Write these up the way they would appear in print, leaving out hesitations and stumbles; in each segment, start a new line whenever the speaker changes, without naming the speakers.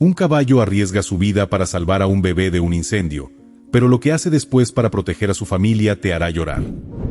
Un caballo arriesga su vida para salvar a un bebé de un incendio, pero lo que hace después para proteger a su familia te hará llorar.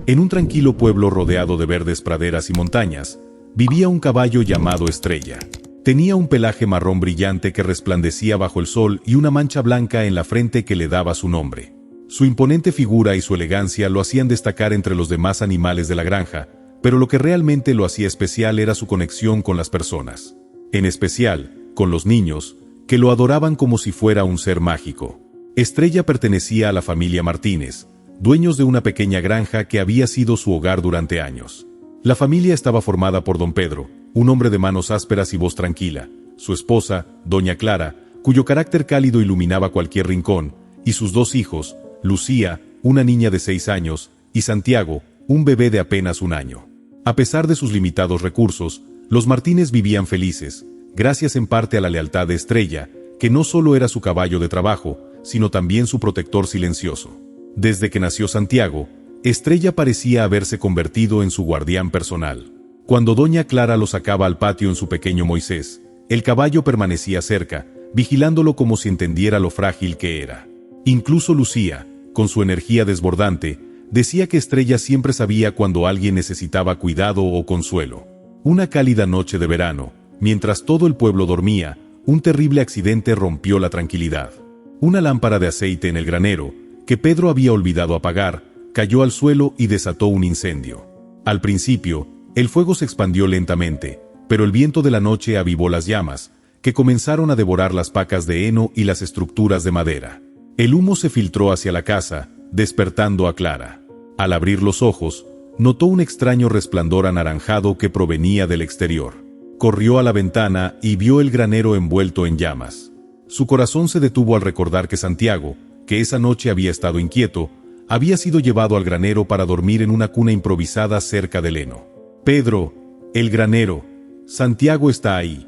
En un tranquilo pueblo rodeado de verdes praderas y montañas, vivía un caballo llamado Estrella. Tenía un pelaje marrón brillante que resplandecía bajo el sol y una mancha blanca en la frente que le daba su nombre. Su imponente figura y su elegancia lo hacían destacar entre los demás animales de la granja, pero lo que realmente lo hacía especial era su conexión con las personas. En especial, con los niños, que lo adoraban como si fuera un ser mágico. Estrella pertenecía a la familia Martínez, dueños de una pequeña granja que había sido su hogar durante años. La familia estaba formada por don Pedro, un hombre de manos ásperas y voz tranquila, su esposa, doña Clara, cuyo carácter cálido iluminaba cualquier rincón, y sus dos hijos, Lucía, una niña de 6 años, y Santiago, un bebé de apenas 1 año. A pesar de sus limitados recursos, los Martínez vivían felices, gracias en parte a la lealtad de Estrella, que no solo era su caballo de trabajo, sino también su protector silencioso. Desde que nació Santiago, Estrella parecía haberse convertido en su guardián personal. Cuando doña Clara lo sacaba al patio en su pequeño Moisés, el caballo permanecía cerca, vigilándolo como si entendiera lo frágil que era. Incluso Lucía, con su energía desbordante, decía que Estrella siempre sabía cuando alguien necesitaba cuidado o consuelo. Una cálida noche de verano, mientras todo el pueblo dormía, un terrible accidente rompió la tranquilidad. Una lámpara de aceite en el granero, que Pedro había olvidado apagar, cayó al suelo y desató un incendio. Al principio, el fuego se expandió lentamente, pero el viento de la noche avivó las llamas, que comenzaron a devorar las pacas de heno y las estructuras de madera. El humo se filtró hacia la casa, despertando a Clara. Al abrir los ojos, notó un extraño resplandor anaranjado que provenía del exterior. Corrió a la ventana y vio el granero envuelto en llamas. Su corazón se detuvo al recordar que Santiago, que esa noche había estado inquieto, había sido llevado al granero para dormir en una cuna improvisada cerca del heno. «Pedro, el granero, Santiago está ahí»,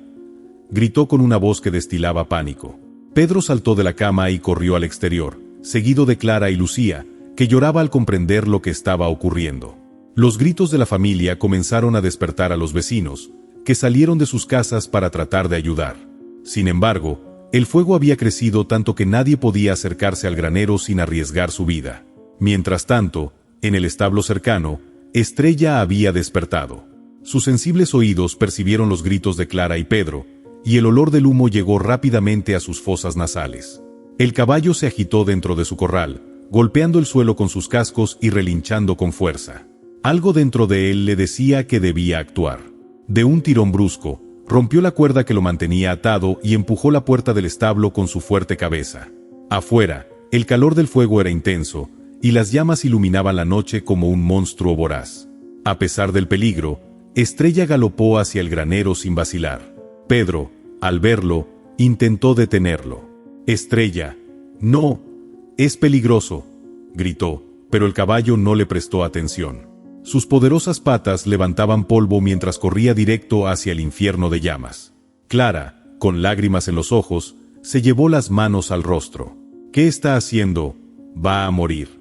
gritó con una voz que destilaba pánico. Pedro saltó de la cama y corrió al exterior, seguido de Clara y Lucía, que lloraba al comprender lo que estaba ocurriendo. Los gritos de la familia comenzaron a despertar a los vecinos, que salieron de sus casas para tratar de ayudar. Sin embargo, el fuego había crecido tanto que nadie podía acercarse al granero sin arriesgar su vida. Mientras tanto, en el establo cercano, Estrella había despertado. Sus sensibles oídos percibieron los gritos de Clara y Pedro, y el olor del humo llegó rápidamente a sus fosas nasales. El caballo se agitó dentro de su corral, golpeando el suelo con sus cascos y relinchando con fuerza. Algo dentro de él le decía que debía actuar. De un tirón brusco, rompió la cuerda que lo mantenía atado y empujó la puerta del establo con su fuerte cabeza. Afuera, el calor del fuego era intenso, y las llamas iluminaban la noche como un monstruo voraz. A pesar del peligro, Estrella galopó hacia el granero sin vacilar. Pedro, al verlo, intentó detenerlo. «Estrella, no, es peligroso», gritó, pero el caballo no le prestó atención. Sus poderosas patas levantaban polvo mientras corría directo hacia el infierno de llamas. Clara, con lágrimas en los ojos, se llevó las manos al rostro. «¿Qué está haciendo? Va a morir».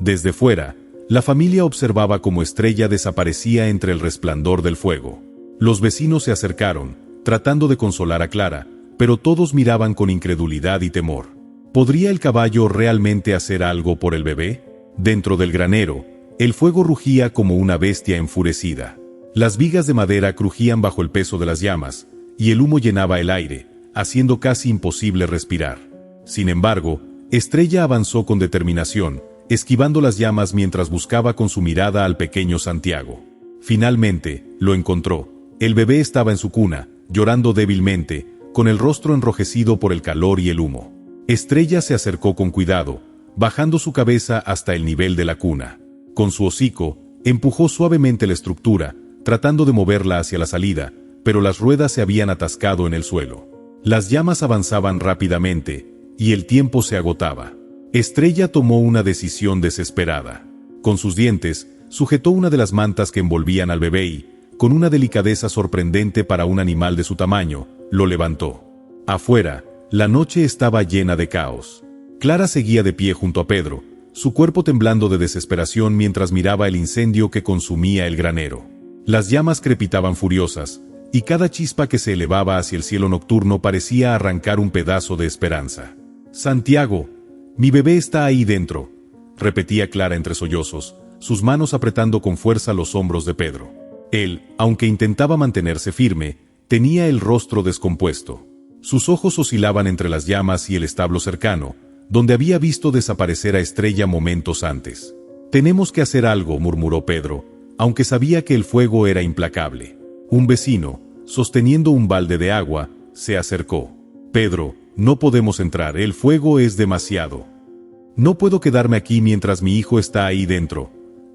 Desde fuera, la familia observaba cómo Estrella desaparecía entre el resplandor del fuego. Los vecinos se acercaron, tratando de consolar a Clara, pero todos miraban con incredulidad y temor. ¿Podría el caballo realmente hacer algo por el bebé? Dentro del granero, el fuego rugía como una bestia enfurecida. Las vigas de madera crujían bajo el peso de las llamas, y el humo llenaba el aire, haciendo casi imposible respirar. Sin embargo, Estrella avanzó con determinación, esquivando las llamas mientras buscaba con su mirada al pequeño Santiago. Finalmente, lo encontró. El bebé estaba en su cuna, llorando débilmente, con el rostro enrojecido por el calor y el humo. Estrella se acercó con cuidado, bajando su cabeza hasta el nivel de la cuna. Con su hocico, empujó suavemente la estructura, tratando de moverla hacia la salida, pero las ruedas se habían atascado en el suelo. Las llamas avanzaban rápidamente, y el tiempo se agotaba. Estrella tomó una decisión desesperada. Con sus dientes, sujetó una de las mantas que envolvían al bebé y, con una delicadeza sorprendente para un animal de su tamaño, lo levantó. Afuera, la noche estaba llena de caos. Clara seguía de pie junto a Pedro, su cuerpo temblando de desesperación mientras miraba el incendio que consumía el granero. Las llamas crepitaban furiosas, y cada chispa que se elevaba hacia el cielo nocturno parecía arrancar un pedazo de esperanza. «Santiago, mi bebé está ahí dentro», repetía Clara entre sollozos, sus manos apretando con fuerza los hombros de Pedro. Él, aunque intentaba mantenerse firme, tenía el rostro descompuesto. Sus ojos oscilaban entre las llamas y el establo cercano, donde había visto desaparecer a Estrella momentos antes. «Tenemos que hacer algo», murmuró Pedro, aunque sabía que el fuego era implacable. Un vecino, sosteniendo un balde de agua, se acercó. «Pedro, no podemos entrar, el fuego es demasiado». «No puedo quedarme aquí mientras mi hijo está ahí dentro»,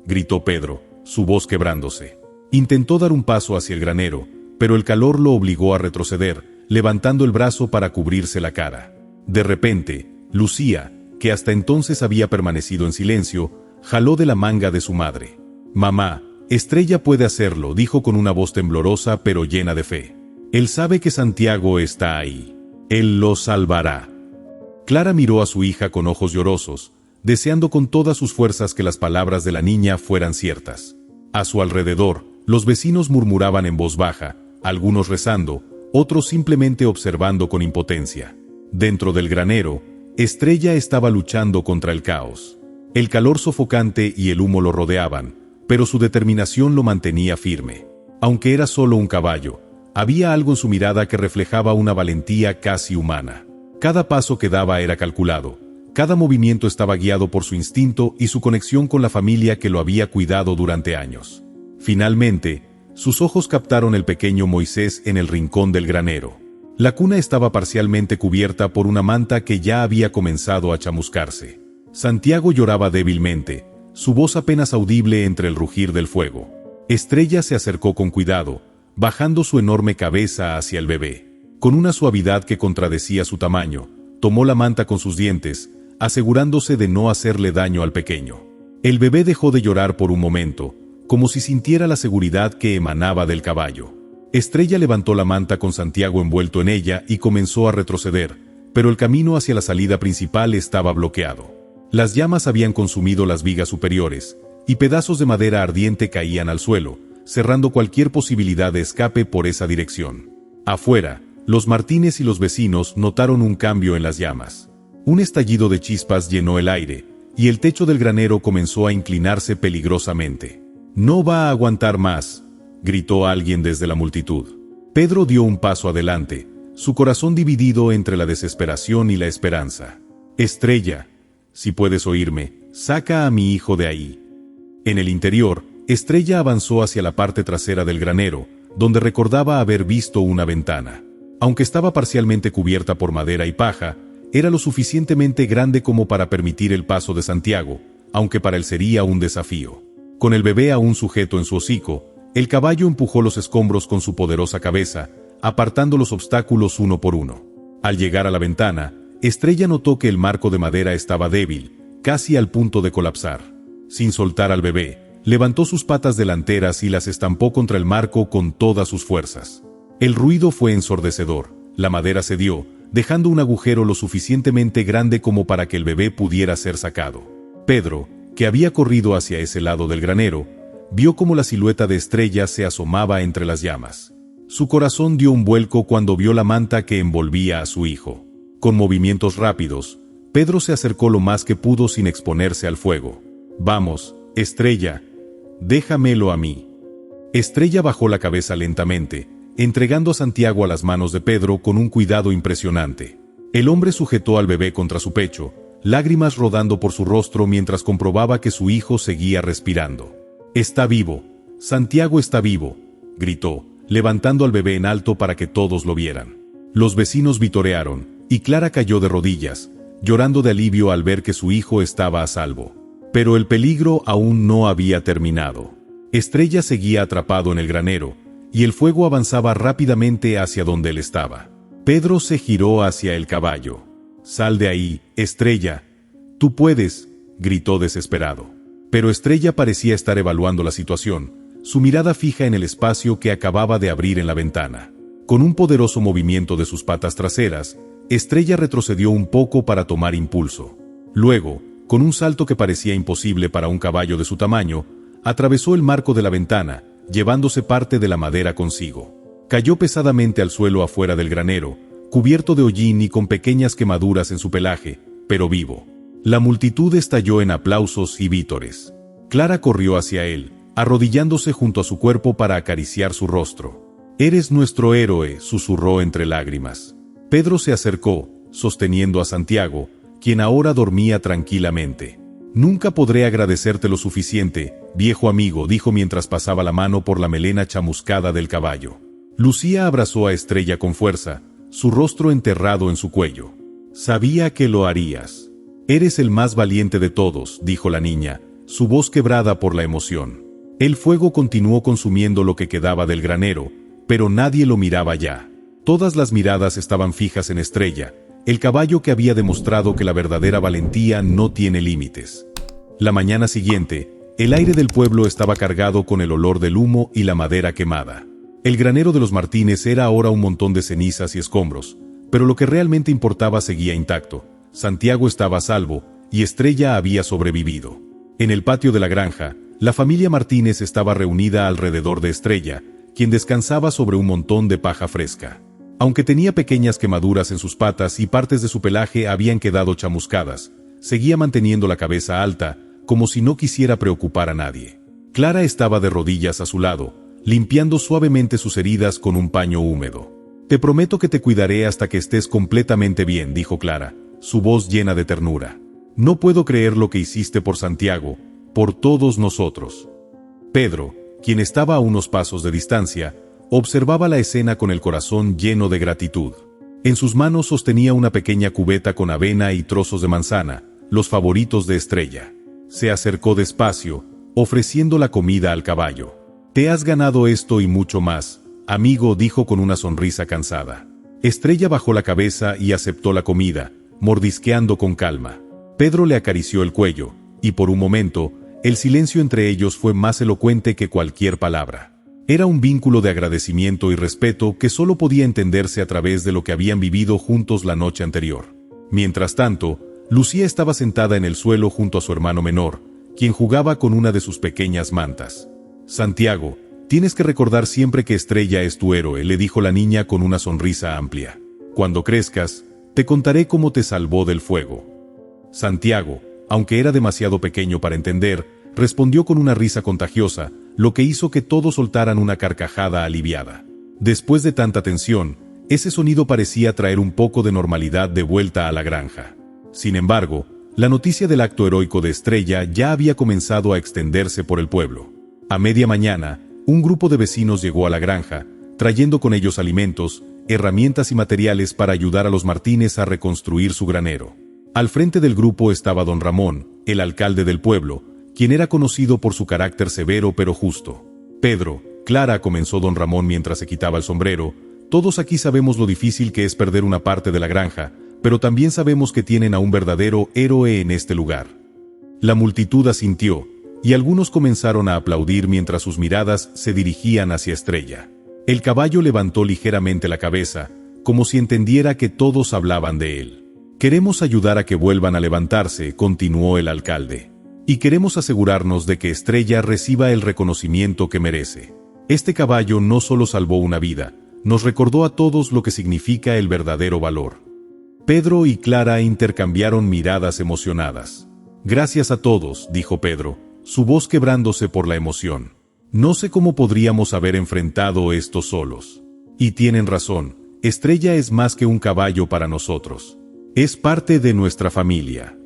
gritó Pedro, su voz quebrándose. Intentó dar un paso hacia el granero, pero el calor lo obligó a retroceder, levantando el brazo para cubrirse la cara. De repente, Lucía, que hasta entonces había permanecido en silencio, jaló de la manga de su madre. «Mamá, Estrella puede hacerlo», dijo con una voz temblorosa pero llena de fe. «Él sabe que Santiago está ahí. Él lo salvará». Clara miró a su hija con ojos llorosos, deseando con todas sus fuerzas que las palabras de la niña fueran ciertas. A su alrededor, los vecinos murmuraban en voz baja, algunos rezando, otros simplemente observando con impotencia. Dentro del granero, Estrella estaba luchando contra el caos. El calor sofocante y el humo lo rodeaban, pero su determinación lo mantenía firme. Aunque era solo un caballo, había algo en su mirada que reflejaba una valentía casi humana. Cada paso que daba era calculado, cada movimiento estaba guiado por su instinto y su conexión con la familia que lo había cuidado durante años. Finalmente, sus ojos captaron el pequeño Moisés en el rincón del granero. La cuna estaba parcialmente cubierta por una manta que ya había comenzado a chamuscarse. Santiago lloraba débilmente, su voz apenas audible entre el rugir del fuego. Estrella se acercó con cuidado, bajando su enorme cabeza hacia el bebé. Con una suavidad que contradecía su tamaño, tomó la manta con sus dientes, asegurándose de no hacerle daño al pequeño. El bebé dejó de llorar por un momento, como si sintiera la seguridad que emanaba del caballo. Estrella levantó la manta con Santiago envuelto en ella y comenzó a retroceder, pero el camino hacia la salida principal estaba bloqueado. Las llamas habían consumido las vigas superiores, y pedazos de madera ardiente caían al suelo, cerrando cualquier posibilidad de escape por esa dirección. Afuera, los Martínez y los vecinos notaron un cambio en las llamas. Un estallido de chispas llenó el aire, y el techo del granero comenzó a inclinarse peligrosamente. «No va a aguantar más», gritó alguien desde la multitud. Pedro dio un paso adelante, su corazón dividido entre la desesperación y la esperanza. «Estrella, si puedes oírme, saca a mi hijo de ahí». En el interior, Estrella avanzó hacia la parte trasera del granero, donde recordaba haber visto una ventana. Aunque estaba parcialmente cubierta por madera y paja, era lo suficientemente grande como para permitir el paso de Santiago, aunque para él sería un desafío. Con el bebé aún sujeto en su hocico, el caballo empujó los escombros con su poderosa cabeza, apartando los obstáculos uno por uno. Al llegar a la ventana, Estrella notó que el marco de madera estaba débil, casi al punto de colapsar. Sin soltar al bebé, levantó sus patas delanteras y las estampó contra el marco con todas sus fuerzas. El ruido fue ensordecedor, la madera cedió, dejando un agujero lo suficientemente grande como para que el bebé pudiera ser sacado. Pedro, que había corrido hacia ese lado del granero, vio cómo la silueta de Estrella se asomaba entre las llamas. Su corazón dio un vuelco cuando vio la manta que envolvía a su hijo. Con movimientos rápidos, Pedro se acercó lo más que pudo sin exponerse al fuego. «Vamos, Estrella, déjamelo a mí». Estrella bajó la cabeza lentamente, entregando a Santiago a las manos de Pedro con un cuidado impresionante. El hombre sujetó al bebé contra su pecho, lágrimas rodando por su rostro mientras comprobaba que su hijo seguía respirando. «Está vivo, Santiago está vivo», gritó, levantando al bebé en alto para que todos lo vieran. Los vecinos vitorearon, y Clara cayó de rodillas, llorando de alivio al ver que su hijo estaba a salvo. Pero el peligro aún no había terminado. Estrella seguía atrapado en el granero, y el fuego avanzaba rápidamente hacia donde él estaba. Pedro se giró hacia el caballo. «Sal de ahí, Estrella. Tú puedes», gritó desesperado. Pero Estrella parecía estar evaluando la situación, su mirada fija en el espacio que acababa de abrir en la ventana. Con un poderoso movimiento de sus patas traseras, Estrella retrocedió un poco para tomar impulso. Luego, con un salto que parecía imposible para un caballo de su tamaño, atravesó el marco de la ventana, llevándose parte de la madera consigo. Cayó pesadamente al suelo afuera del granero, cubierto de hollín y con pequeñas quemaduras en su pelaje, pero vivo. La multitud estalló en aplausos y vítores. Clara corrió hacia él, arrodillándose junto a su cuerpo para acariciar su rostro. «Eres nuestro héroe», susurró entre lágrimas. Pedro se acercó, sosteniendo a Santiago, quien ahora dormía tranquilamente. «Nunca podré agradecerte lo suficiente, viejo amigo», dijo mientras pasaba la mano por la melena chamuscada del caballo. Lucía abrazó a Estrella con fuerza, su rostro enterrado en su cuello. «Sabía que lo harías. Eres el más valiente de todos», dijo la niña, su voz quebrada por la emoción. El fuego continuó consumiendo lo que quedaba del granero, pero nadie lo miraba ya. Todas las miradas estaban fijas en Estrella, el caballo que había demostrado que la verdadera valentía no tiene límites. La mañana siguiente, el aire del pueblo estaba cargado con el olor del humo y la madera quemada. El granero de los Martínez era ahora un montón de cenizas y escombros, pero lo que realmente importaba seguía intacto. Santiago estaba a salvo, y Estrella había sobrevivido. En el patio de la granja, la familia Martínez estaba reunida alrededor de Estrella, quien descansaba sobre un montón de paja fresca. Aunque tenía pequeñas quemaduras en sus patas y partes de su pelaje habían quedado chamuscadas, seguía manteniendo la cabeza alta, como si no quisiera preocupar a nadie. Clara estaba de rodillas a su lado, limpiando suavemente sus heridas con un paño húmedo. «Te prometo que te cuidaré hasta que estés completamente bien», dijo Clara, su voz llena de ternura. «No puedo creer lo que hiciste por Santiago, por todos nosotros». Pedro, quien estaba a unos pasos de distancia, observaba la escena con el corazón lleno de gratitud. En sus manos sostenía una pequeña cubeta con avena y trozos de manzana, los favoritos de Estrella. Se acercó despacio, ofreciendo la comida al caballo. «Te has ganado esto y mucho más, amigo», dijo con una sonrisa cansada. Estrella bajó la cabeza y aceptó la comida, mordisqueando con calma. Pedro le acarició el cuello, y por un momento, el silencio entre ellos fue más elocuente que cualquier palabra. Era un vínculo de agradecimiento y respeto que solo podía entenderse a través de lo que habían vivido juntos la noche anterior. Mientras tanto, Lucía estaba sentada en el suelo junto a su hermano menor, quien jugaba con una de sus pequeñas mantas. «Santiago, tienes que recordar siempre que Estrella es tu héroe», le dijo la niña con una sonrisa amplia. «Cuando crezcas, te contaré cómo te salvó del fuego». Santiago, aunque era demasiado pequeño para entender, respondió con una risa contagiosa, lo que hizo que todos soltaran una carcajada aliviada. Después de tanta tensión, ese sonido parecía traer un poco de normalidad de vuelta a la granja. Sin embargo, la noticia del acto heroico de Estrella ya había comenzado a extenderse por el pueblo. A media mañana, un grupo de vecinos llegó a la granja, trayendo con ellos alimentos, herramientas y materiales para ayudar a los Martínez a reconstruir su granero. Al frente del grupo estaba don Ramón, el alcalde del pueblo, quien era conocido por su carácter severo pero justo. «Pedro, Clara», comenzó don Ramón mientras se quitaba el sombrero, «todos aquí sabemos lo difícil que es perder una parte de la granja, pero también sabemos que tienen a un verdadero héroe en este lugar». La multitud asintió, y algunos comenzaron a aplaudir mientras sus miradas se dirigían hacia Estrella. El caballo levantó ligeramente la cabeza, como si entendiera que todos hablaban de él. «Queremos ayudar a que vuelvan a levantarse», continuó el alcalde. «Y queremos asegurarnos de que Estrella reciba el reconocimiento que merece. Este caballo no solo salvó una vida, nos recordó a todos lo que significa el verdadero valor». Pedro y Clara intercambiaron miradas emocionadas. «Gracias a todos», dijo Pedro, su voz quebrándose por la emoción. «No sé cómo podríamos haber enfrentado esto solos. Y tienen razón, Estrella es más que un caballo para nosotros. Es parte de nuestra familia».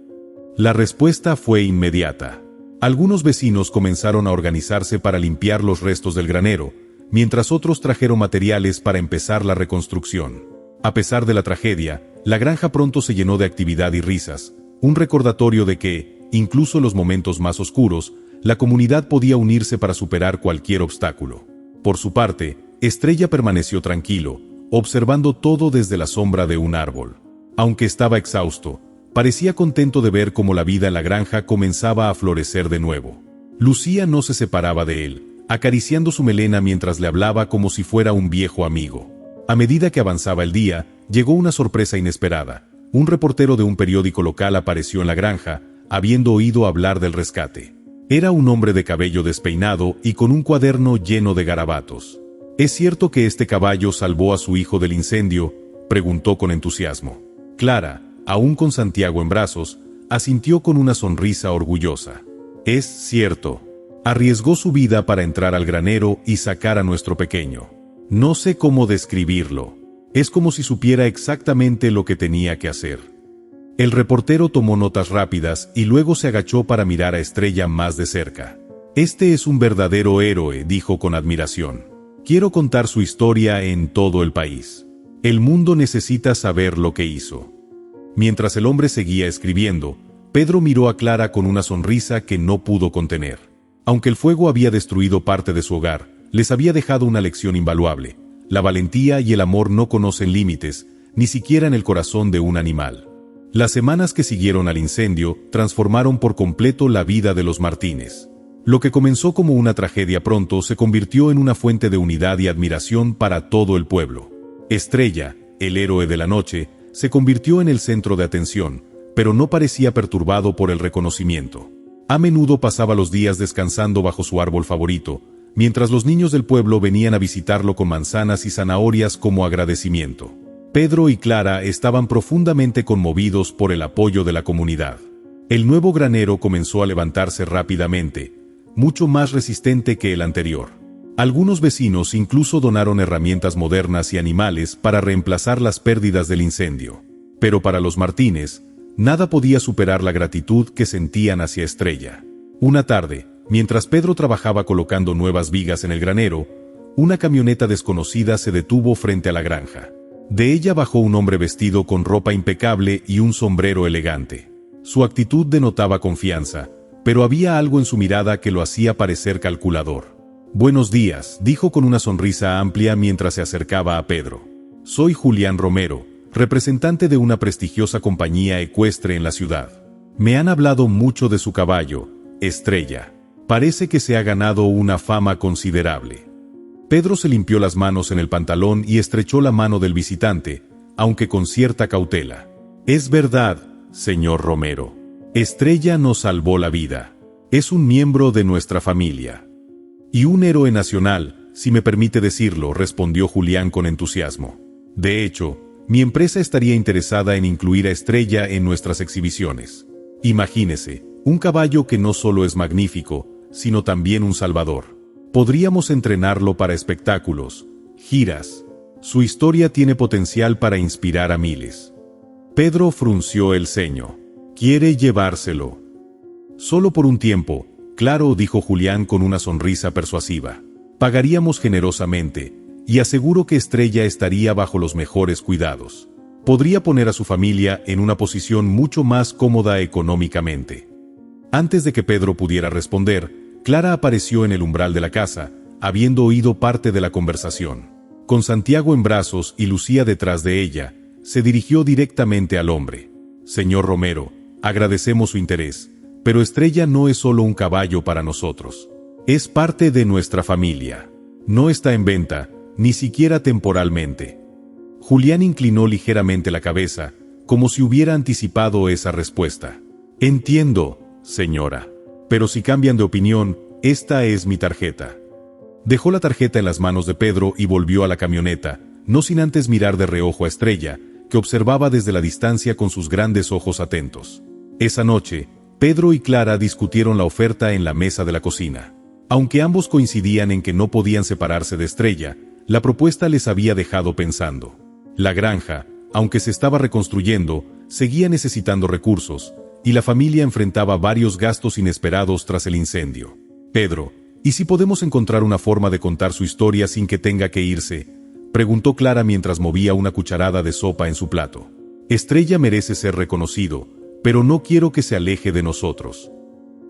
La respuesta fue inmediata. Algunos vecinos comenzaron a organizarse para limpiar los restos del granero, mientras otros trajeron materiales para empezar la reconstrucción. A pesar de la tragedia, la granja pronto se llenó de actividad y risas, un recordatorio de que, incluso en los momentos más oscuros, la comunidad podía unirse para superar cualquier obstáculo. Por su parte, Estrella permaneció tranquilo, observando todo desde la sombra de un árbol. Aunque estaba exhausto, parecía contento de ver cómo la vida en la granja comenzaba a florecer de nuevo. Lucía no se separaba de él, acariciando su melena mientras le hablaba como si fuera un viejo amigo. A medida que avanzaba el día, llegó una sorpresa inesperada. Un reportero de un periódico local apareció en la granja, habiendo oído hablar del rescate. Era un hombre de cabello despeinado y con un cuaderno lleno de garabatos. ¿Es cierto que este caballo salvó a su hijo del incendio?, preguntó con entusiasmo. Clara, aún con Santiago en brazos, asintió con una sonrisa orgullosa. Es cierto. Arriesgó su vida para entrar al granero y sacar a nuestro pequeño. No sé cómo describirlo. Es como si supiera exactamente lo que tenía que hacer. El reportero tomó notas rápidas y luego se agachó para mirar a Estrella más de cerca. Este es un verdadero héroe, dijo con admiración. Quiero contar su historia en todo el país. El mundo necesita saber lo que hizo. Mientras el hombre seguía escribiendo, Pedro miró a Clara con una sonrisa que no pudo contener. Aunque el fuego había destruido parte de su hogar, les había dejado una lección invaluable. La valentía y el amor no conocen límites, ni siquiera en el corazón de un animal. Las semanas que siguieron al incendio transformaron por completo la vida de los Martínez. Lo que comenzó como una tragedia pronto se convirtió en una fuente de unidad y admiración para todo el pueblo. Estrella, el héroe de la noche, se convirtió en el centro de atención, pero no parecía perturbado por el reconocimiento. A menudo pasaba los días descansando bajo su árbol favorito, mientras los niños del pueblo venían a visitarlo con manzanas y zanahorias como agradecimiento. Pedro y Clara estaban profundamente conmovidos por el apoyo de la comunidad. El nuevo granero comenzó a levantarse rápidamente, mucho más resistente que el anterior. Algunos vecinos incluso donaron herramientas modernas y animales para reemplazar las pérdidas del incendio. Pero para los Martínez, nada podía superar la gratitud que sentían hacia Estrella. Una tarde, mientras Pedro trabajaba colocando nuevas vigas en el granero, una camioneta desconocida se detuvo frente a la granja. De ella bajó un hombre vestido con ropa impecable y un sombrero elegante. Su actitud denotaba confianza, pero había algo en su mirada que lo hacía parecer calculador. «Buenos días», dijo con una sonrisa amplia mientras se acercaba a Pedro. «Soy Julián Romero, representante de una prestigiosa compañía ecuestre en la ciudad. Me han hablado mucho de su caballo, Estrella. Parece que se ha ganado una fama considerable». Pedro se limpió las manos en el pantalón y estrechó la mano del visitante, aunque con cierta cautela. «Es verdad, señor Romero. Estrella nos salvó la vida. Es un miembro de nuestra familia. Y un héroe nacional, si me permite decirlo», respondió Julián con entusiasmo. «De hecho, mi empresa estaría interesada en incluir a Estrella en nuestras exhibiciones. Imagínese, un caballo que no solo es magnífico, sino también un salvador. Podríamos entrenarlo para espectáculos, giras. Su historia tiene potencial para inspirar a miles». Pedro frunció el ceño. «¿Quiere llevárselo?» «Solo por un tiempo, claro», dijo Julián con una sonrisa persuasiva. «Pagaríamos generosamente, y aseguro que Estrella estaría bajo los mejores cuidados. Podría poner a su familia en una posición mucho más cómoda económicamente». Antes de que Pedro pudiera responder, Clara apareció en el umbral de la casa, habiendo oído parte de la conversación. Con Santiago en brazos y Lucía detrás de ella, se dirigió directamente al hombre. «Señor Romero, agradecemos su interés, pero Estrella no es solo un caballo para nosotros. Es parte de nuestra familia. No está en venta, ni siquiera temporalmente». Julián inclinó ligeramente la cabeza, como si hubiera anticipado esa respuesta. «Entiendo, señora. Pero si cambian de opinión, esta es mi tarjeta». Dejó la tarjeta en las manos de Pedro y volvió a la camioneta, no sin antes mirar de reojo a Estrella, que observaba desde la distancia con sus grandes ojos atentos. Esa noche, Pedro y Clara discutieron la oferta en la mesa de la cocina. Aunque ambos coincidían en que no podían separarse de Estrella, la propuesta les había dejado pensando. La granja, aunque se estaba reconstruyendo, seguía necesitando recursos, y la familia enfrentaba varios gastos inesperados tras el incendio. «Pedro, ¿y si podemos encontrar una forma de contar su historia sin que tenga que irse?», preguntó Clara mientras movía una cucharada de sopa en su plato. «Estrella merece ser reconocido, pero no quiero que se aleje de nosotros».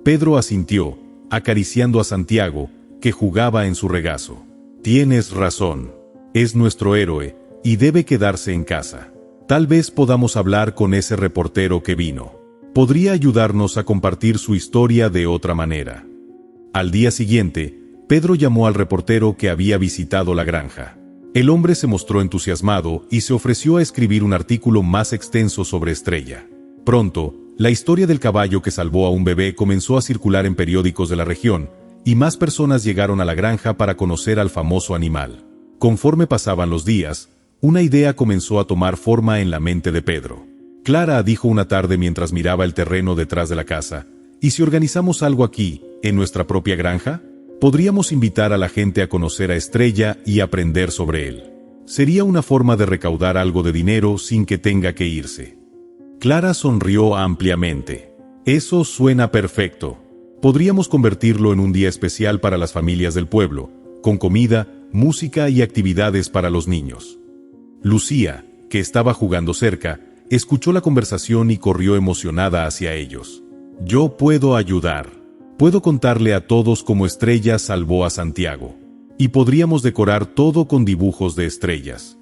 Pedro asintió, acariciando a Santiago, que jugaba en su regazo. «Tienes razón. Es nuestro héroe, y debe quedarse en casa. Tal vez podamos hablar con ese reportero que vino. Podría ayudarnos a compartir su historia de otra manera». Al día siguiente, Pedro llamó al reportero que había visitado la granja. El hombre se mostró entusiasmado y se ofreció a escribir un artículo más extenso sobre Estrella. Pronto, la historia del caballo que salvó a un bebé comenzó a circular en periódicos de la región, y más personas llegaron a la granja para conocer al famoso animal. Conforme pasaban los días, una idea comenzó a tomar forma en la mente de Pedro. Clara dijo una tarde mientras miraba el terreno detrás de la casa: ¿y si organizamos algo aquí, en nuestra propia granja? Podríamos invitar a la gente a conocer a Estrella y aprender sobre él. Sería una forma de recaudar algo de dinero sin que tenga que irse. Clara sonrió ampliamente. Eso suena perfecto. Podríamos convertirlo en un día especial para las familias del pueblo, con comida, música y actividades para los niños. Lucía, que estaba jugando cerca, escuchó la conversación y corrió emocionada hacia ellos. Yo puedo ayudar. Puedo contarle a todos cómo Estrella salvó a Santiago. Y podríamos decorar todo con dibujos de estrellas.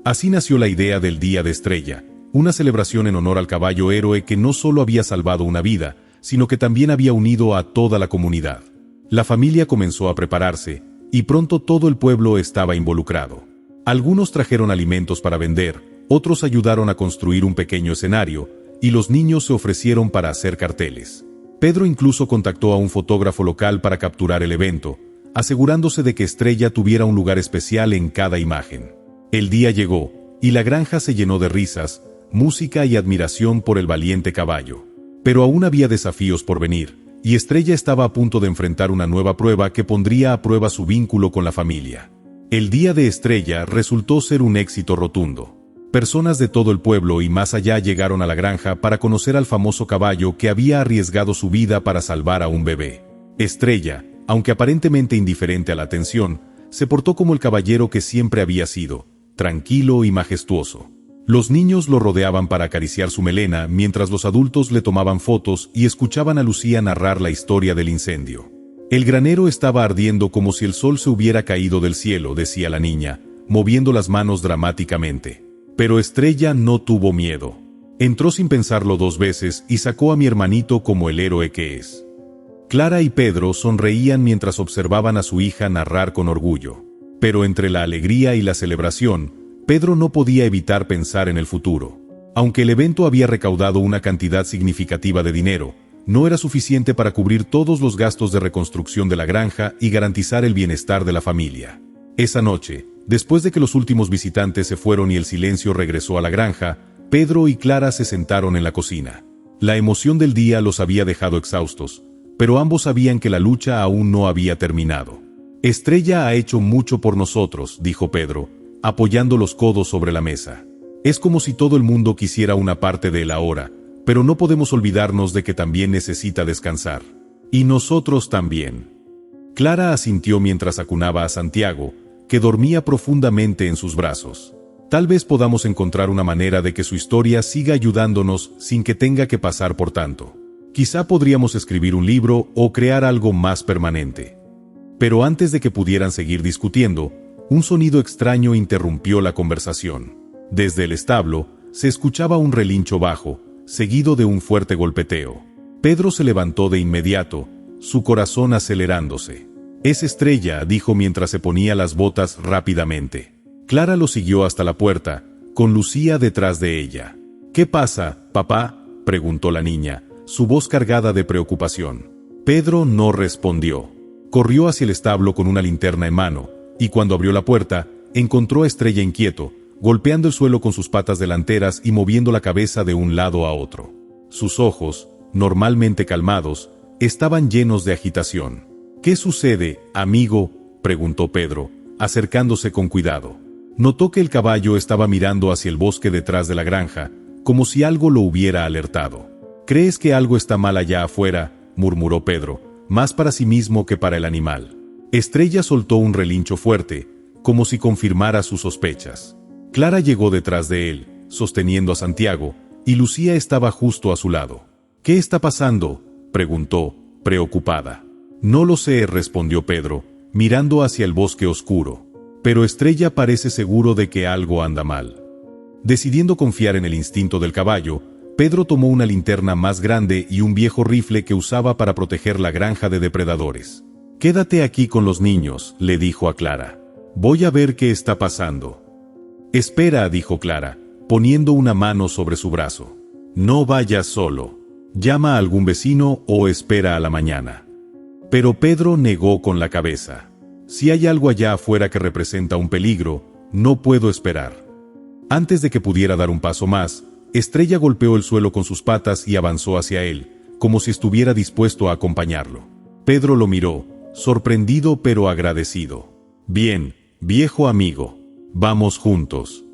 Así nació la idea del Día de Estrella, una celebración en honor al caballo héroe que no solo había salvado una vida, sino que también había unido a toda la comunidad. La familia comenzó a prepararse, y pronto todo el pueblo estaba involucrado. Algunos trajeron alimentos para vender, otros ayudaron a construir un pequeño escenario, y los niños se ofrecieron para hacer carteles. Pedro incluso contactó a un fotógrafo local para capturar el evento, asegurándose de que Estrella tuviera un lugar especial en cada imagen. El día llegó, y la granja se llenó de risas, música y admiración por el valiente caballo. Pero aún había desafíos por venir, y Estrella estaba a punto de enfrentar una nueva prueba que pondría a prueba su vínculo con la familia. El Día de Estrella resultó ser un éxito rotundo. Personas de todo el pueblo y más allá llegaron a la granja para conocer al famoso caballo que había arriesgado su vida para salvar a un bebé. Estrella, aunque aparentemente indiferente a la atención, se portó como el caballero que siempre había sido, tranquilo y majestuoso. Los niños lo rodeaban para acariciar su melena, mientras los adultos le tomaban fotos y escuchaban a Lucía narrar la historia del incendio. El granero estaba ardiendo como si el sol se hubiera caído del cielo, decía la niña, moviendo las manos dramáticamente. Pero Estrella no tuvo miedo. Entró sin pensarlo 2 veces y sacó a mi hermanito como el héroe que es. Clara y Pedro sonreían mientras observaban a su hija narrar con orgullo. Pero entre la alegría y la celebración, Pedro no podía evitar pensar en el futuro. Aunque el evento había recaudado una cantidad significativa de dinero, no era suficiente para cubrir todos los gastos de reconstrucción de la granja y garantizar el bienestar de la familia. Esa noche, después de que los últimos visitantes se fueron y el silencio regresó a la granja, Pedro y Clara se sentaron en la cocina. La emoción del día los había dejado exhaustos, pero ambos sabían que la lucha aún no había terminado. Estrella ha hecho mucho por nosotros, dijo Pedro, apoyando los codos sobre la mesa. Es como si todo el mundo quisiera una parte de él ahora, pero no podemos olvidarnos de que también necesita descansar. Y nosotros también. Clara asintió mientras acunaba a Santiago, que dormía profundamente en sus brazos. Tal vez podamos encontrar una manera de que su historia siga ayudándonos sin que tenga que pasar por tanto. Quizá podríamos escribir un libro o crear algo más permanente. Pero antes de que pudieran seguir discutiendo, un sonido extraño interrumpió la conversación. Desde el establo, se escuchaba un relincho bajo, seguido de un fuerte golpeteo. Pedro se levantó de inmediato, su corazón acelerándose. «Es Estrella», dijo mientras se ponía las botas rápidamente. Clara lo siguió hasta la puerta, con Lucía detrás de ella. «¿Qué pasa, papá?», preguntó la niña, su voz cargada de preocupación. Pedro no respondió. Corrió hacia el establo con una linterna en mano, y cuando abrió la puerta, encontró a Estrella inquieto, golpeando el suelo con sus patas delanteras y moviendo la cabeza de un lado a otro. Sus ojos, normalmente calmados, estaban llenos de agitación. «¿Qué sucede, amigo?», preguntó Pedro, acercándose con cuidado. Notó que el caballo estaba mirando hacia el bosque detrás de la granja, como si algo lo hubiera alertado. «¿Crees que algo está mal allá afuera?», murmuró Pedro, más para sí mismo que para el animal. Estrella soltó un relincho fuerte, como si confirmara sus sospechas. Clara llegó detrás de él, sosteniendo a Santiago, y Lucía estaba justo a su lado. «¿Qué está pasando?», preguntó, preocupada. «No lo sé», respondió Pedro, mirando hacia el bosque oscuro. «Pero Estrella parece seguro de que algo anda mal». Decidiendo confiar en el instinto del caballo, Pedro tomó una linterna más grande y un viejo rifle que usaba para proteger la granja de depredadores. «Quédate aquí con los niños», le dijo a Clara. «Voy a ver qué está pasando». «Espera», dijo Clara, poniendo una mano sobre su brazo. «No vayas solo. Llama a algún vecino o espera a la mañana». Pero Pedro negó con la cabeza. Si hay algo allá afuera que representa un peligro, no puedo esperar. Antes de que pudiera dar un paso más, Estrella golpeó el suelo con sus patas y avanzó hacia él, como si estuviera dispuesto a acompañarlo. Pedro lo miró, sorprendido pero agradecido. Bien, viejo amigo, vamos juntos.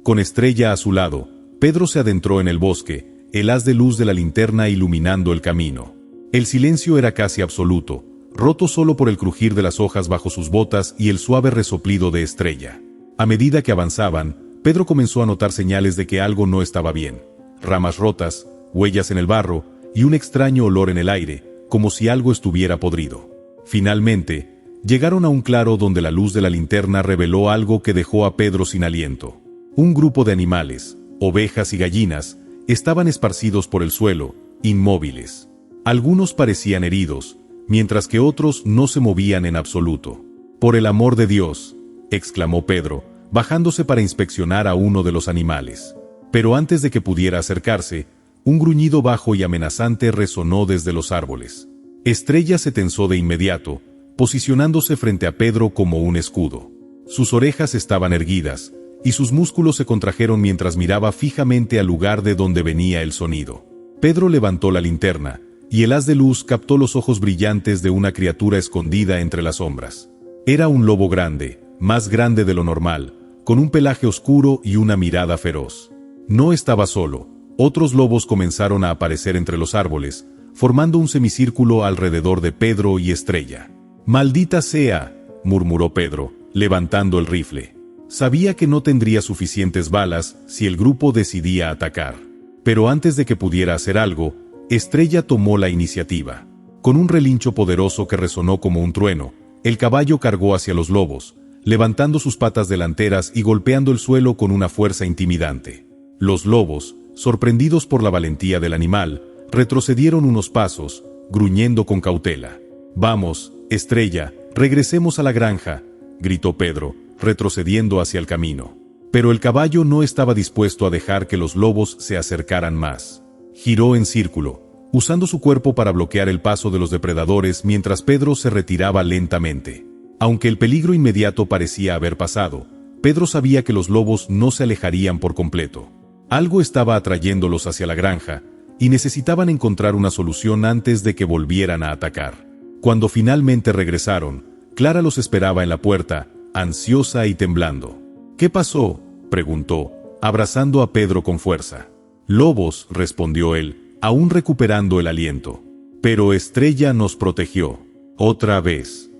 Con Estrella a su lado, Pedro se adentró en el bosque, el haz de luz de la linterna iluminando el camino. El silencio era casi absoluto, roto solo por el crujir de las hojas bajo sus botas y el suave resoplido de Estrella. A medida que avanzaban, Pedro comenzó a notar señales de que algo no estaba bien. Ramas rotas, huellas en el barro y un extraño olor en el aire, como si algo estuviera podrido. Finalmente, llegaron a un claro donde la luz de la linterna reveló algo que dejó a Pedro sin aliento. Un grupo de animales, ovejas y gallinas, estaban esparcidos por el suelo, inmóviles. Algunos parecían heridos, mientras que otros no se movían en absoluto. «Por el amor de Dios», exclamó Pedro, bajándose para inspeccionar a uno de los animales. Pero antes de que pudiera acercarse, un gruñido bajo y amenazante resonó desde los árboles. Estrella se tensó de inmediato, posicionándose frente a Pedro como un escudo. Sus orejas estaban erguidas, y sus músculos se contrajeron mientras miraba fijamente al lugar de donde venía el sonido. Pedro levantó la linterna, y el haz de luz captó los ojos brillantes de una criatura escondida entre las sombras. Era un lobo grande, más grande de lo normal, con un pelaje oscuro y una mirada feroz. No estaba solo, otros lobos comenzaron a aparecer entre los árboles, formando un semicírculo alrededor de Pedro y Estrella. «Maldita sea», murmuró Pedro, levantando el rifle. Sabía que no tendría suficientes balas si el grupo decidía atacar. Pero antes de que pudiera hacer algo, Estrella tomó la iniciativa. Con un relincho poderoso que resonó como un trueno, el caballo cargó hacia los lobos, levantando sus patas delanteras y golpeando el suelo con una fuerza intimidante. Los lobos, sorprendidos por la valentía del animal, retrocedieron unos pasos, gruñendo con cautela. «Vamos, Estrella, regresemos a la granja», gritó Pedro, retrocediendo hacia el camino. Pero el caballo no estaba dispuesto a dejar que los lobos se acercaran más. Giró en círculo, usando su cuerpo para bloquear el paso de los depredadores mientras Pedro se retiraba lentamente. Aunque el peligro inmediato parecía haber pasado, Pedro sabía que los lobos no se alejarían por completo. Algo estaba atrayéndolos hacia la granja, y necesitaban encontrar una solución antes de que volvieran a atacar. Cuando finalmente regresaron, Clara los esperaba en la puerta, ansiosa y temblando. «¿Qué pasó?», preguntó, abrazando a Pedro con fuerza. «Lobos», respondió él, aún recuperando el aliento. «Pero Estrella nos protegió. Otra vez».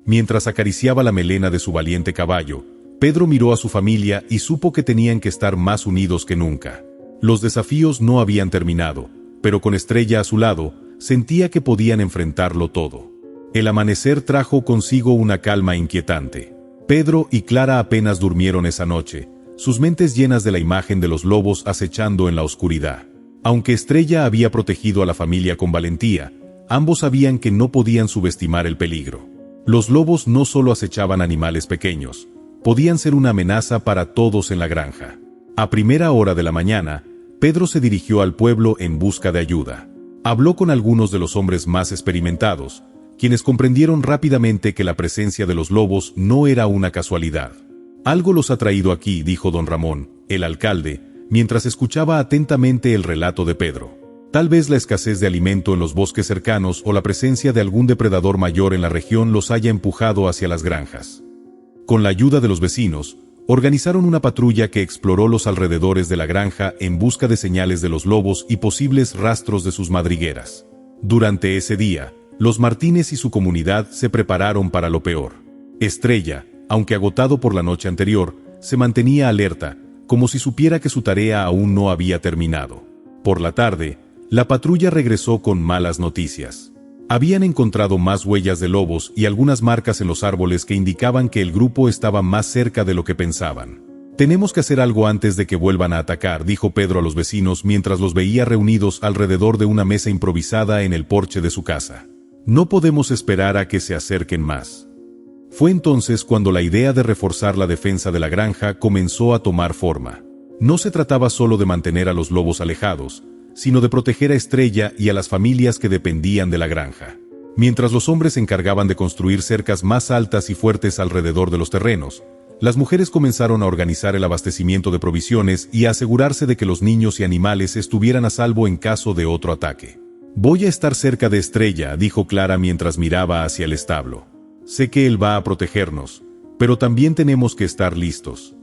Mientras acariciaba la melena de su valiente caballo, Pedro miró a su familia y supo que tenían que estar más unidos que nunca. Los desafíos no habían terminado, pero con Estrella a su lado, sentía que podían enfrentarlo todo. El amanecer trajo consigo una calma inquietante. Pedro y Clara apenas durmieron esa noche, sus mentes llenas de la imagen de los lobos acechando en la oscuridad. Aunque Estrella había protegido a la familia con valentía, ambos sabían que no podían subestimar el peligro. Los lobos no solo acechaban animales pequeños, podían ser una amenaza para todos en la granja. A primera hora de la mañana, Pedro se dirigió al pueblo en busca de ayuda. Habló con algunos de los hombres más experimentados, quienes comprendieron rápidamente que la presencia de los lobos no era una casualidad. «Algo los ha traído aquí», dijo don Ramón, el alcalde, mientras escuchaba atentamente el relato de Pedro. «Tal vez la escasez de alimento en los bosques cercanos o la presencia de algún depredador mayor en la región los haya empujado hacia las granjas». Con la ayuda de los vecinos, organizaron una patrulla que exploró los alrededores de la granja en busca de señales de los lobos y posibles rastros de sus madrigueras. Durante ese día, los Martínez y su comunidad se prepararon para lo peor. Estrella, aunque agotado por la noche anterior, se mantenía alerta, como si supiera que su tarea aún no había terminado. Por la tarde, la patrulla regresó con malas noticias. Habían encontrado más huellas de lobos y algunas marcas en los árboles que indicaban que el grupo estaba más cerca de lo que pensaban. «Tenemos que hacer algo antes de que vuelvan a atacar», dijo Pedro a los vecinos mientras los veía reunidos alrededor de una mesa improvisada en el porche de su casa. «No podemos esperar a que se acerquen más». Fue entonces cuando la idea de reforzar la defensa de la granja comenzó a tomar forma. No se trataba solo de mantener a los lobos alejados, sino de proteger a Estrella y a las familias que dependían de la granja. Mientras los hombres se encargaban de construir cercas más altas y fuertes alrededor de los terrenos, las mujeres comenzaron a organizar el abastecimiento de provisiones y a asegurarse de que los niños y animales estuvieran a salvo en caso de otro ataque. «Voy a estar cerca de Estrella», dijo Clara mientras miraba hacia el establo. «Sé que él va a protegernos, pero también tenemos que estar listos».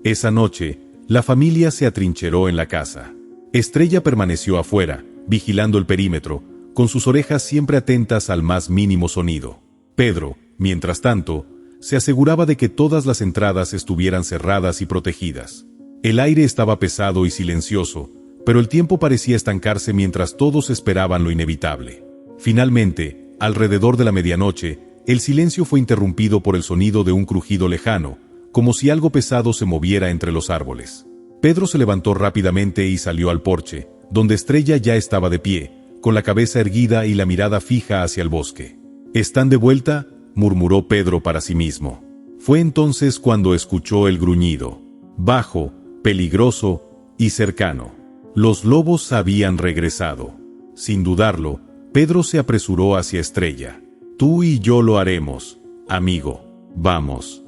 Esa noche, la familia se atrincheró en la casa. Estrella permaneció afuera, vigilando el perímetro, con sus orejas siempre atentas al más mínimo sonido. Pedro, mientras tanto, se aseguraba de que todas las entradas estuvieran cerradas y protegidas. El aire estaba pesado y silencioso, pero el tiempo parecía estancarse mientras todos esperaban lo inevitable. Finalmente, alrededor de la medianoche, el silencio fue interrumpido por el sonido de un crujido lejano, como si algo pesado se moviera entre los árboles. Pedro se levantó rápidamente y salió al porche, donde Estrella ya estaba de pie, con la cabeza erguida y la mirada fija hacia el bosque. «¿Están de vuelta?», murmuró Pedro para sí mismo. Fue entonces cuando escuchó el gruñido, bajo, peligroso y cercano. Los lobos habían regresado. Sin dudarlo, Pedro se apresuró hacia Estrella. «Tú y yo lo haremos, amigo. Vamos».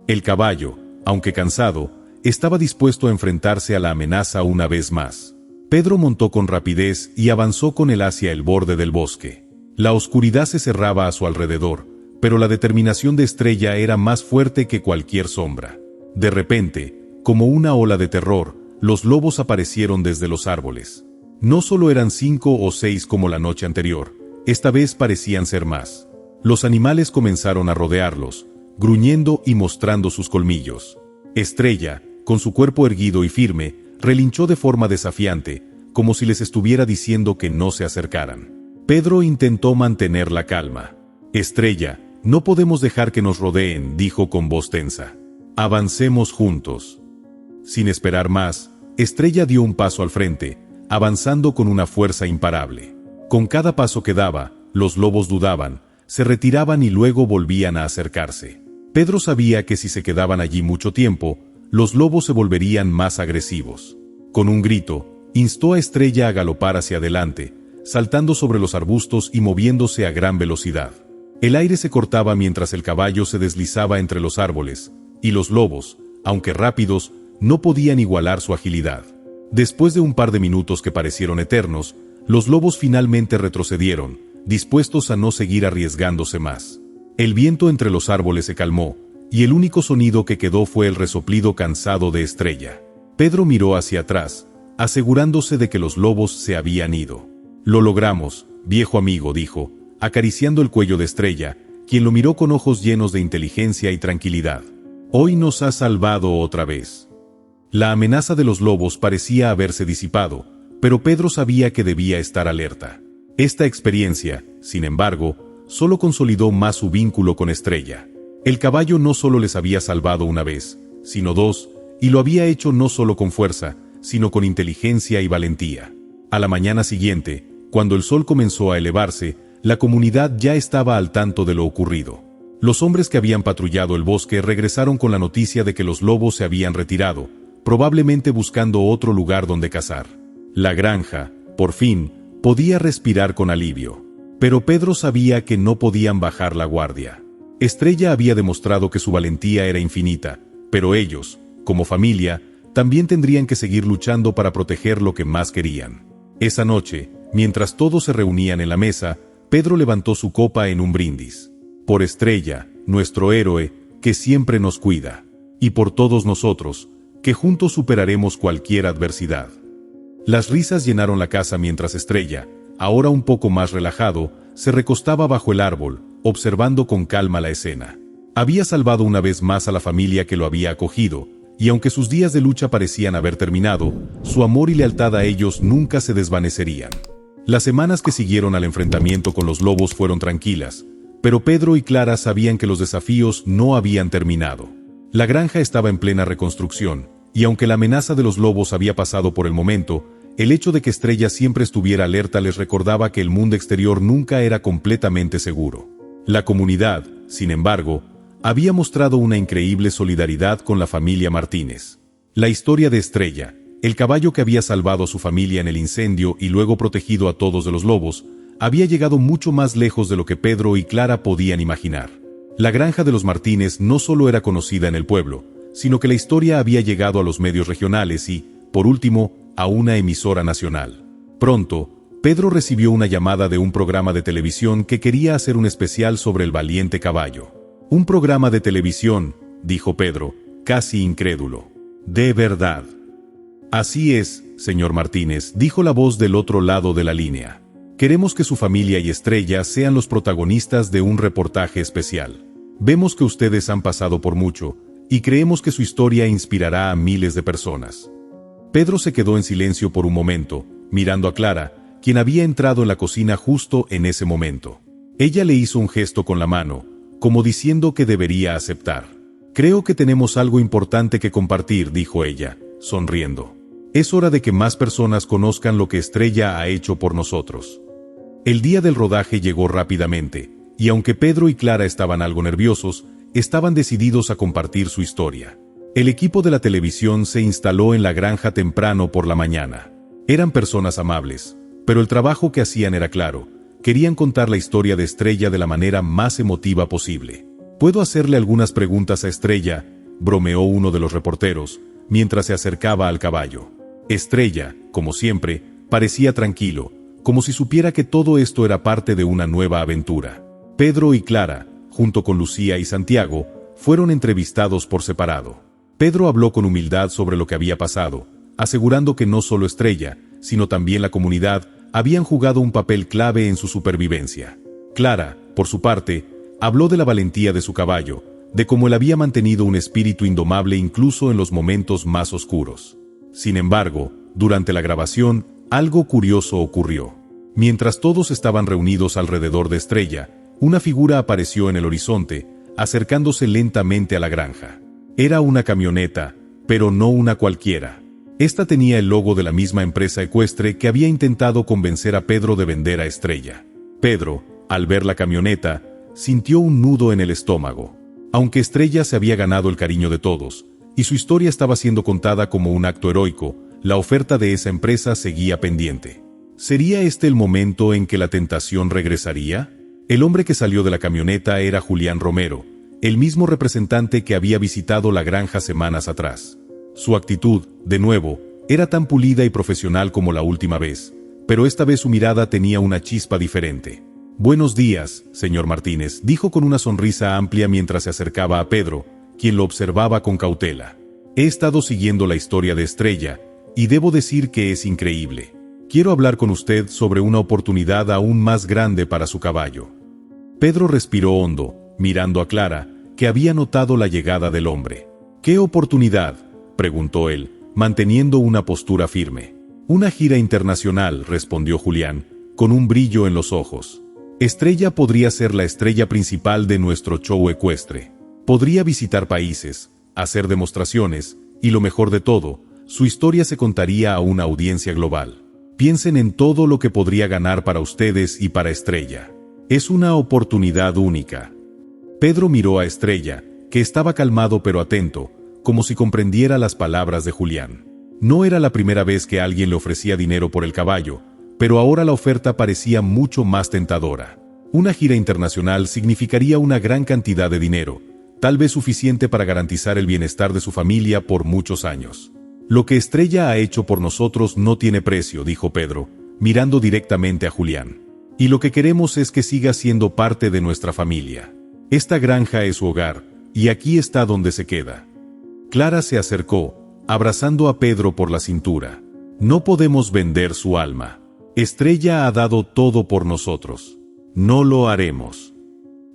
El caballo, aunque cansado, estaba dispuesto a enfrentarse a la amenaza una vez más. Pedro montó con rapidez y avanzó con él hacia el borde del bosque. La oscuridad se cerraba a su alrededor, pero la determinación de Estrella era más fuerte que cualquier sombra. De repente, como una ola de terror, los lobos aparecieron desde los árboles. No solo eran 5 o 6 como la noche anterior, esta vez parecían ser más. Los animales comenzaron a rodearlos, gruñendo y mostrando sus colmillos. Estrella, con su cuerpo erguido y firme, relinchó de forma desafiante, como si les estuviera diciendo que no se acercaran. Pedro intentó mantener la calma. «Estrella, no podemos dejar que nos rodeen», dijo con voz tensa. «Avancemos juntos». Sin esperar más, Estrella dio un paso al frente, avanzando con una fuerza imparable. Con cada paso que daba, los lobos dudaban, se retiraban y luego volvían a acercarse. Pedro sabía que si se quedaban allí mucho tiempo, los lobos se volverían más agresivos. Con un grito, instó a Estrella a galopar hacia adelante, saltando sobre los arbustos y moviéndose a gran velocidad. El aire se cortaba mientras el caballo se deslizaba entre los árboles, y los lobos, aunque rápidos, no podían igualar su agilidad. Después de un par de minutos que parecieron eternos, los lobos finalmente retrocedieron, dispuestos a no seguir arriesgándose más. El viento entre los árboles se calmó, y el único sonido que quedó fue el resoplido cansado de Estrella. Pedro miró hacia atrás, asegurándose de que los lobos se habían ido. «Lo logramos, viejo amigo», dijo, acariciando el cuello de Estrella, quien lo miró con ojos llenos de inteligencia y tranquilidad. «Hoy nos has salvado otra vez». La amenaza de los lobos parecía haberse disipado, pero Pedro sabía que debía estar alerta. Esta experiencia, sin embargo, solo consolidó más su vínculo con Estrella. El caballo no solo les había salvado una vez, sino 2, y lo había hecho no solo con fuerza, sino con inteligencia y valentía. A la mañana siguiente, cuando el sol comenzó a elevarse, la comunidad ya estaba al tanto de lo ocurrido. Los hombres que habían patrullado el bosque regresaron con la noticia de que los lobos se habían retirado, probablemente buscando otro lugar donde cazar. La granja, por fin, podía respirar con alivio. Pero Pedro sabía que no podían bajar la guardia. Estrella había demostrado que su valentía era infinita, pero ellos, como familia, también tendrían que seguir luchando para proteger lo que más querían. Esa noche, mientras todos se reunían en la mesa, Pedro levantó su copa en un brindis. Por Estrella, nuestro héroe, que siempre nos cuida. Y por todos nosotros, que juntos superaremos cualquier adversidad. Las risas llenaron la casa mientras Estrella, ahora un poco más relajado, se recostaba bajo el árbol, observando con calma la escena. Había salvado una vez más a la familia que lo había acogido, y aunque sus días de lucha parecían haber terminado, su amor y lealtad a ellos nunca se desvanecerían. Las semanas que siguieron al enfrentamiento con los lobos fueron tranquilas, pero Pedro y Clara sabían que los desafíos no habían terminado. La granja estaba en plena reconstrucción, y aunque la amenaza de los lobos había pasado por el momento, el hecho de que Estrella siempre estuviera alerta les recordaba que el mundo exterior nunca era completamente seguro. La comunidad, sin embargo, había mostrado una increíble solidaridad con la familia Martínez. La historia de Estrella, el caballo que había salvado a su familia en el incendio y luego protegido a todos de los lobos, había llegado mucho más lejos de lo que Pedro y Clara podían imaginar. La granja de los Martínez no solo era conocida en el pueblo, sino que la historia había llegado a los medios regionales y, por último, a una emisora nacional. Pronto, Pedro recibió una llamada de un programa de televisión que quería hacer un especial sobre el valiente caballo. «Un programa de televisión», dijo Pedro, casi incrédulo. «¿De verdad?» «Así es, señor Martínez», dijo la voz del otro lado de la línea. «Queremos que su familia y Estrella sean los protagonistas de un reportaje especial. Vemos que ustedes han pasado por mucho, y creemos que su historia inspirará a miles de personas». Pedro se quedó en silencio por un momento, mirando a Clara, quien había entrado en la cocina justo en ese momento. Ella le hizo un gesto con la mano, como diciendo que debería aceptar. «Creo que tenemos algo importante que compartir», dijo ella, sonriendo. «Es hora de que más personas conozcan lo que Estrella ha hecho por nosotros». El día del rodaje llegó rápidamente, y aunque Pedro y Clara estaban algo nerviosos, estaban decididos a compartir su historia. El equipo de la televisión se instaló en la granja temprano por la mañana. Eran personas amables, pero el trabajo que hacían era claro. Querían contar la historia de Estrella de la manera más emotiva posible. «¿Puedo hacerle algunas preguntas a Estrella?», bromeó uno de los reporteros, mientras se acercaba al caballo. Estrella, como siempre, parecía tranquilo, como si supiera que todo esto era parte de una nueva aventura. Pedro y Clara, junto con Lucía y Santiago, fueron entrevistados por separado. Pedro habló con humildad sobre lo que había pasado, asegurando que no solo Estrella, sino también la comunidad, habían jugado un papel clave en su supervivencia. Clara, por su parte, habló de la valentía de su caballo, de cómo él había mantenido un espíritu indomable incluso en los momentos más oscuros. Sin embargo, durante la grabación, algo curioso ocurrió. Mientras todos estaban reunidos alrededor de Estrella, una figura apareció en el horizonte, acercándose lentamente a la granja. Era una camioneta, pero no una cualquiera. Esta tenía el logo de la misma empresa ecuestre que había intentado convencer a Pedro de vender a Estrella. Pedro, al ver la camioneta, sintió un nudo en el estómago. Aunque Estrella se había ganado el cariño de todos, y su historia estaba siendo contada como un acto heroico, la oferta de esa empresa seguía pendiente. ¿Sería este el momento en que la tentación regresaría? El hombre que salió de la camioneta era Julián Romero, el mismo representante que había visitado la granja semanas atrás. Su actitud, de nuevo, era tan pulida y profesional como la última vez, pero esta vez su mirada tenía una chispa diferente. «Buenos días, señor Martínez», dijo con una sonrisa amplia mientras se acercaba a Pedro, quien lo observaba con cautela. «He estado siguiendo la historia de Estrella, y debo decir que es increíble. Quiero hablar con usted sobre una oportunidad aún más grande para su caballo». Pedro respiró hondo, mirando a Clara, que había notado la llegada del hombre. «¿Qué oportunidad?», preguntó él, manteniendo una postura firme. «Una gira internacional», respondió Julián, con un brillo en los ojos. «Estrella podría ser la estrella principal de nuestro show ecuestre. Podría visitar países, hacer demostraciones, y lo mejor de todo, su historia se contaría a una audiencia global. Piensen en todo lo que podría ganar para ustedes y para Estrella. Es una oportunidad única». Pedro miró a Estrella, que estaba calmado pero atento, como si comprendiera las palabras de Julián. No era la primera vez que alguien le ofrecía dinero por el caballo, pero ahora la oferta parecía mucho más tentadora. Una gira internacional significaría una gran cantidad de dinero, tal vez suficiente para garantizar el bienestar de su familia por muchos años. «Lo que Estrella ha hecho por nosotros no tiene precio», dijo Pedro, mirando directamente a Julián. «Y lo que queremos es que siga siendo parte de nuestra familia. Esta granja es su hogar, y aquí está donde se queda». Clara se acercó, abrazando a Pedro por la cintura. «No podemos vender su alma. Estrella ha dado todo por nosotros. No lo haremos».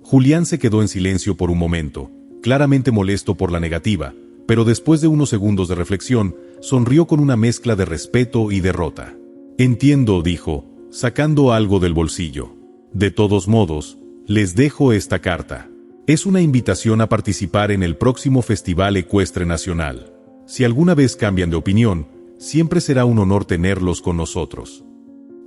Julián se quedó en silencio por un momento, claramente molesto por la negativa, pero después de unos segundos de reflexión, sonrió con una mezcla de respeto y derrota. «Entiendo», dijo, sacando algo del bolsillo. «De todos modos, les dejo esta carta. Es una invitación a participar en el próximo Festival Ecuestre Nacional. Si alguna vez cambian de opinión, siempre será un honor tenerlos con nosotros».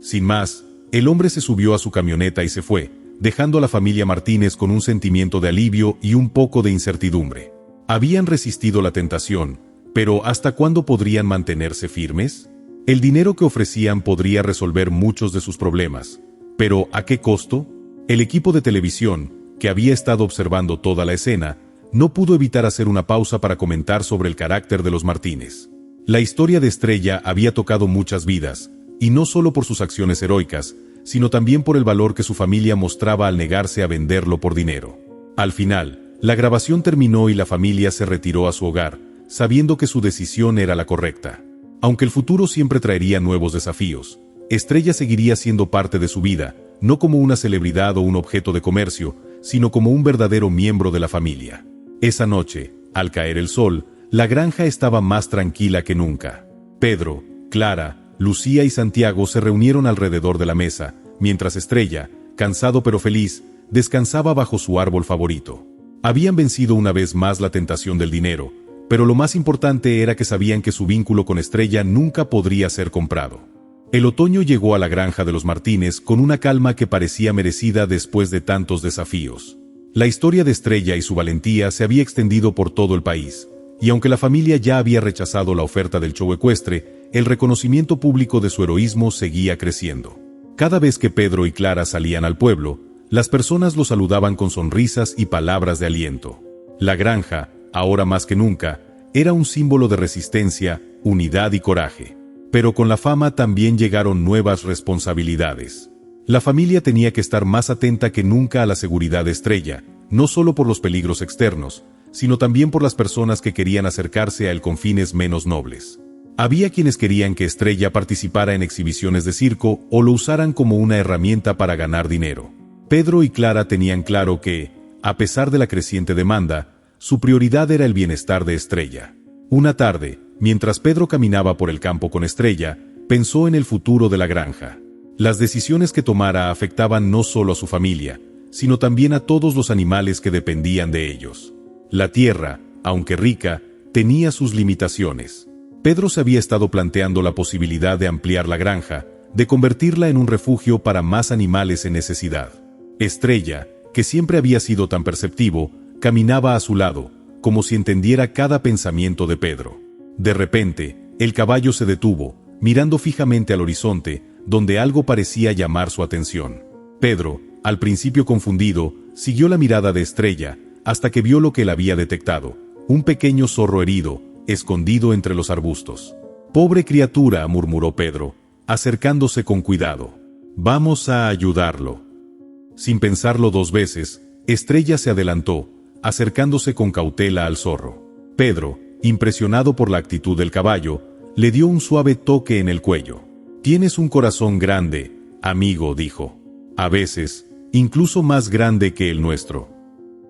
Sin más, el hombre se subió a su camioneta y se fue, dejando a la familia Martínez con un sentimiento de alivio y un poco de incertidumbre. Habían resistido la tentación, pero ¿hasta cuándo podrían mantenerse firmes? El dinero que ofrecían podría resolver muchos de sus problemas, Pero, ¿a qué costo? El equipo de televisión, que había estado observando toda la escena, no pudo evitar hacer una pausa para comentar sobre el carácter de los Martínez. La historia de Estrella había tocado muchas vidas, y no solo por sus acciones heroicas, sino también por el valor que su familia mostraba al negarse a venderlo por dinero. Al final, la grabación terminó y la familia se retiró a su hogar, sabiendo que su decisión era la correcta. Aunque el futuro siempre traería nuevos desafíos, Estrella seguiría siendo parte de su vida, no como una celebridad o un objeto de comercio, sino como un verdadero miembro de la familia. Esa noche, al caer el sol, la granja estaba más tranquila que nunca. Pedro, Clara, Lucía y Santiago se reunieron alrededor de la mesa, mientras Estrella, cansado pero feliz, descansaba bajo su árbol favorito. Habían vencido una vez más la tentación del dinero, pero lo más importante era que sabían que su vínculo con Estrella nunca podría ser comprado. El otoño llegó a la granja de los Martínez con una calma que parecía merecida después de tantos desafíos. La historia de Estrella y su valentía se había extendido por todo el país, y aunque la familia ya había rechazado la oferta del show ecuestre, el reconocimiento público de su heroísmo seguía creciendo. Cada vez que Pedro y Clara salían al pueblo, las personas lo saludaban con sonrisas y palabras de aliento. La granja, ahora más que nunca, era un símbolo de resistencia, unidad y coraje. Pero con la fama también llegaron nuevas responsabilidades. La familia tenía que estar más atenta que nunca a la seguridad de Estrella, no solo por los peligros externos, sino también por las personas que querían acercarse a él con fines menos nobles. Había quienes querían que Estrella participara en exhibiciones de circo o lo usaran como una herramienta para ganar dinero. Pedro y Clara tenían claro que, a pesar de la creciente demanda, su prioridad era el bienestar de Estrella. Una tarde, mientras Pedro caminaba por el campo con Estrella, pensó en el futuro de la granja. Las decisiones que tomara afectaban no solo a su familia, sino también a todos los animales que dependían de ellos. La tierra, aunque rica, tenía sus limitaciones. Pedro se había estado planteando la posibilidad de ampliar la granja, de convertirla en un refugio para más animales en necesidad. Estrella, que siempre había sido tan perceptivo, caminaba a su lado, como si entendiera cada pensamiento de Pedro. De repente, el caballo se detuvo, mirando fijamente al horizonte, donde algo parecía llamar su atención. Pedro, al principio confundido, siguió la mirada de Estrella, hasta que vio lo que él había detectado: un pequeño zorro herido, escondido entre los arbustos. «Pobre criatura», murmuró Pedro, acercándose con cuidado. «Vamos a ayudarlo». Sin pensarlo dos veces, Estrella se adelantó, acercándose con cautela al zorro. Pedro, impresionado por la actitud del caballo, le dio un suave toque en el cuello. «Tienes un corazón grande, amigo», dijo. «A veces, incluso más grande que el nuestro».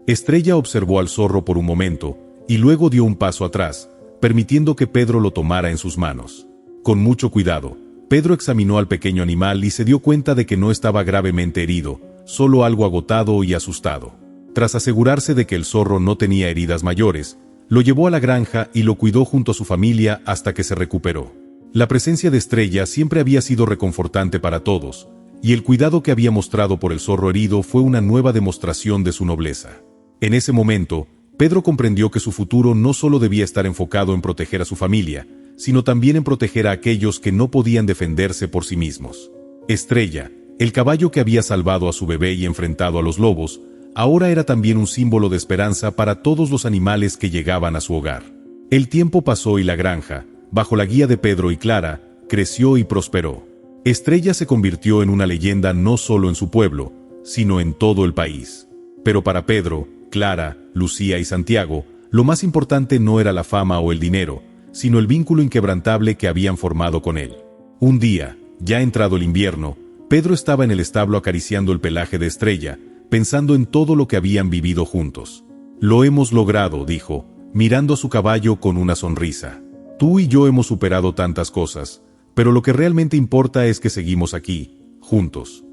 Estrella observó al zorro por un momento, y luego dio un paso atrás, permitiendo que Pedro lo tomara en sus manos. Con mucho cuidado, Pedro examinó al pequeño animal y se dio cuenta de que no estaba gravemente herido, solo algo agotado y asustado. Tras asegurarse de que el zorro no tenía heridas mayores, lo llevó a la granja y lo cuidó junto a su familia hasta que se recuperó. La presencia de Estrella siempre había sido reconfortante para todos, y el cuidado que había mostrado por el zorro herido fue una nueva demostración de su nobleza. En ese momento, Pedro comprendió que su futuro no solo debía estar enfocado en proteger a su familia, sino también en proteger a aquellos que no podían defenderse por sí mismos. Estrella, el caballo que había salvado a su bebé y enfrentado a los lobos, ahora era también un símbolo de esperanza para todos los animales que llegaban a su hogar. El tiempo pasó y la granja, bajo la guía de Pedro y Clara, creció y prosperó. Estrella se convirtió en una leyenda no solo en su pueblo, sino en todo el país. Pero para Pedro, Clara, Lucía y Santiago, lo más importante no era la fama o el dinero, sino el vínculo inquebrantable que habían formado con él. Un día, ya entrado el invierno, Pedro estaba en el establo acariciando el pelaje de Estrella, pensando en todo lo que habían vivido juntos. «Lo hemos logrado», dijo, mirando a su caballo con una sonrisa. «Tú y yo hemos superado tantas cosas, pero lo que realmente importa es que seguimos aquí, juntos».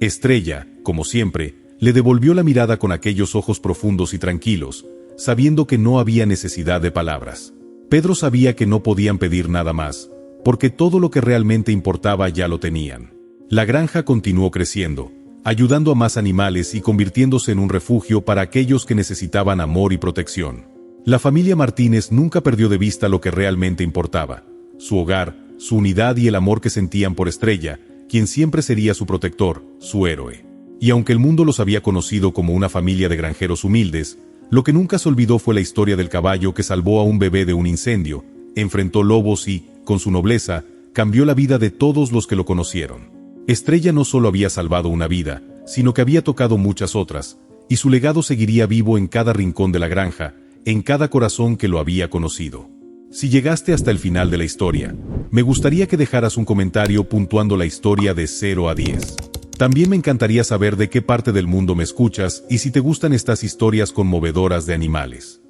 Estrella, como siempre, le devolvió la mirada con aquellos ojos profundos y tranquilos, sabiendo que no había necesidad de palabras. Pedro sabía que no podían pedir nada más, porque todo lo que realmente importaba ya lo tenían. La granja continuó creciendo, ayudando a más animales y convirtiéndose en un refugio para aquellos que necesitaban amor y protección. La familia Martínez nunca perdió de vista lo que realmente importaba: su hogar, su unidad y el amor que sentían por Estrella, quien siempre sería su protector, su héroe. Y aunque el mundo los había conocido como una familia de granjeros humildes, lo que nunca se olvidó fue la historia del caballo que salvó a un bebé de un incendio, enfrentó lobos y, con su nobleza, cambió la vida de todos los que lo conocieron. Estrella no solo había salvado una vida, sino que había tocado muchas otras, y su legado seguiría vivo en cada rincón de la granja, en cada corazón que lo había conocido. Si llegaste hasta el final de la historia, me gustaría que dejaras un comentario puntuando la historia de 0 a 10. También me encantaría saber de qué parte del mundo me escuchas y si te gustan estas historias conmovedoras de animales.